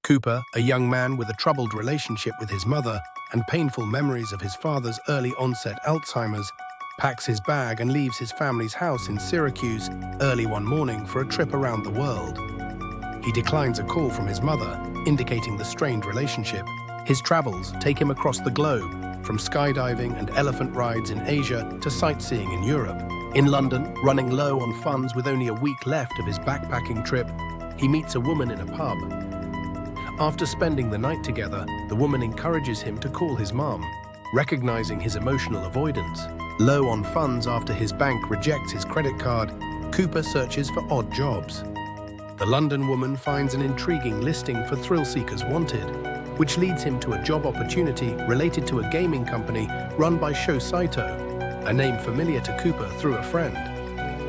Cooper, a young man with a troubled relationship with his mother and painful memories of his father's early-onset Alzheimer's, packs his bag and leaves his family's house in Syracuse early one morning for a trip around the world. He declines a call from his mother, indicating the strained relationship. His travels take him across the globe, from skydiving and elephant rides in Asia to sightseeing in Europe. In London, running low on funds with only a week left of his backpacking trip, he meets a woman in a pub. After spending the night together, the woman encourages him to call his mom, recognizing his emotional avoidance. Low on funds after his bank rejects his credit card, Cooper searches for odd jobs. The London woman finds an intriguing listing for thrill seekers wanted, which leads him to a job opportunity related to a gaming company run by Sho Saito, a name familiar to Cooper through a friend.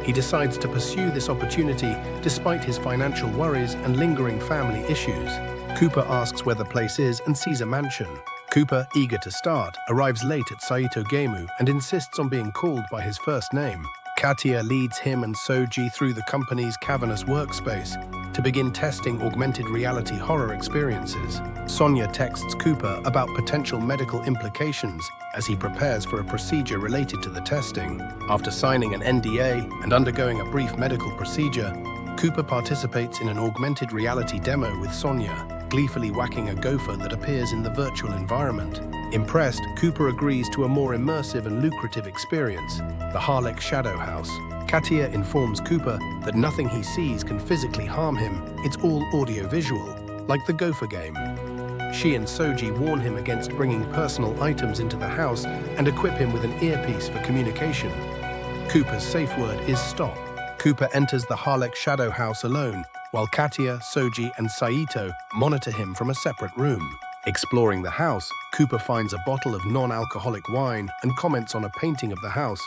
He decides to pursue this opportunity despite his financial worries and lingering family issues. Cooper asks where the place is and sees a mansion. Cooper, eager to start, arrives late at Saito Gameu and insists on being called by his first name. Katia leads him and Soji through the company's cavernous workspace to begin testing augmented reality horror experiences. Sonia texts Cooper about potential medical implications as he prepares for a procedure related to the testing. After signing an NDA and undergoing a brief medical procedure, Cooper participates in an augmented reality demo with Sonia, gleefully whacking a gopher that appears in the virtual environment. Impressed, Cooper agrees to a more immersive and lucrative experience, the Harlech Shadow House. Katia informs Cooper that nothing he sees can physically harm him. It's all audio-visual, like the gopher game. She and Soji warn him against bringing personal items into the house and equip him with an earpiece for communication. Cooper's safe word is stop. Cooper enters the Harlech Shadow House alone, while Katia, Soji, and Saito monitor him from a separate room. Exploring the house, Cooper finds a bottle of non-alcoholic wine and comments on a painting of the house,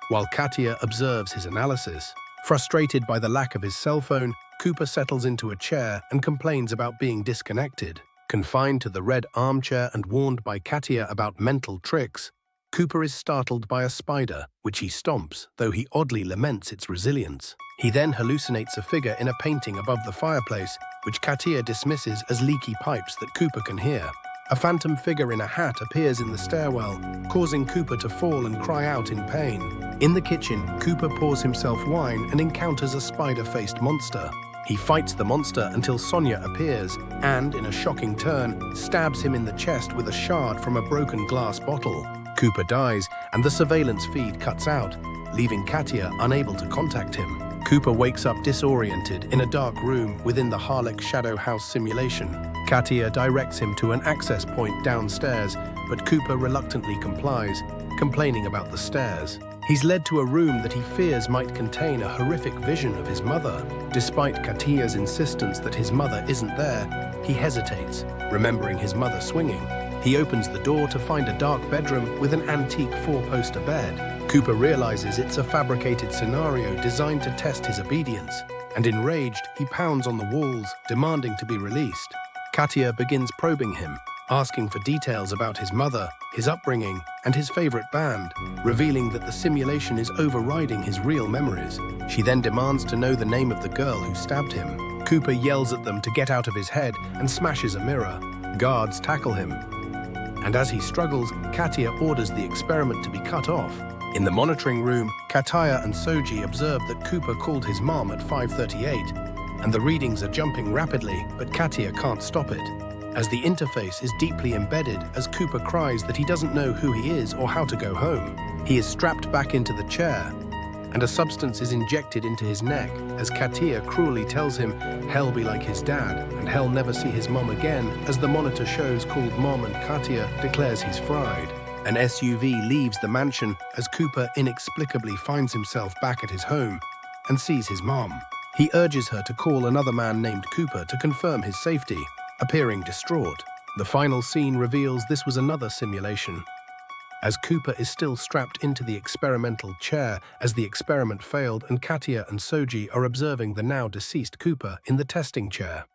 while Katia observes his analysis. Frustrated by the lack of his cell phone, Cooper settles into a chair and complains about being disconnected. Confined to the red armchair and warned by Katia about mental tricks, Cooper is startled by a spider, which he stomps, though he oddly laments its resilience. He then hallucinates a figure in a painting above the fireplace, which Katia dismisses as leaky pipes that Cooper can hear. A phantom figure in a hat appears in the stairwell, causing Cooper to fall and cry out in pain. In the kitchen, Cooper pours himself wine and encounters a spider-faced monster. He fights the monster until Sonia appears and, in a shocking turn, stabs him in the chest with a shard from a broken glass bottle. Cooper dies, and the surveillance feed cuts out, leaving Katia unable to contact him. Cooper wakes up disoriented in a dark room within the Harlech Shadow House simulation. Katia directs him to an access point downstairs, but Cooper reluctantly complies, complaining about the stairs. He's led to a room that he fears might contain a horrific vision of his mother. Despite Katia's insistence that his mother isn't there, he hesitates, remembering his mother swinging. He opens the door to find a dark bedroom with an antique four-poster bed. Cooper realizes it's a fabricated scenario designed to test his obedience, and enraged, he pounds on the walls, demanding to be released. Katia begins probing him, asking for details about his mother, his upbringing, and his favorite band, revealing that the simulation is overriding his real memories. She then demands to know the name of the girl who stabbed him. Cooper yells at them to get out of his head and smashes a mirror. Guards tackle him, and as he struggles, Katia orders the experiment to be cut off. In the monitoring room, Katia and Soji observe that Cooper called his mom at 5:38, and the readings are jumping rapidly, but Katia can't stop it, as the interface is deeply embedded as Cooper cries that he doesn't know who he is or how to go home. He is strapped back into the chair, and a substance is injected into his neck as Katia cruelly tells him hell be like his dad and hell never see his mom again, as the monitor shows called Mom and Katia declares he's fried. An SUV leaves the mansion as Cooper inexplicably finds himself back at his home and sees his mom. He urges her to call another man named Cooper to confirm his safety, appearing distraught. The final scene reveals this was another simulation, as Cooper is still strapped into the experimental chair as the experiment failed, and Katia and Soji are observing the now deceased Cooper in the testing chair.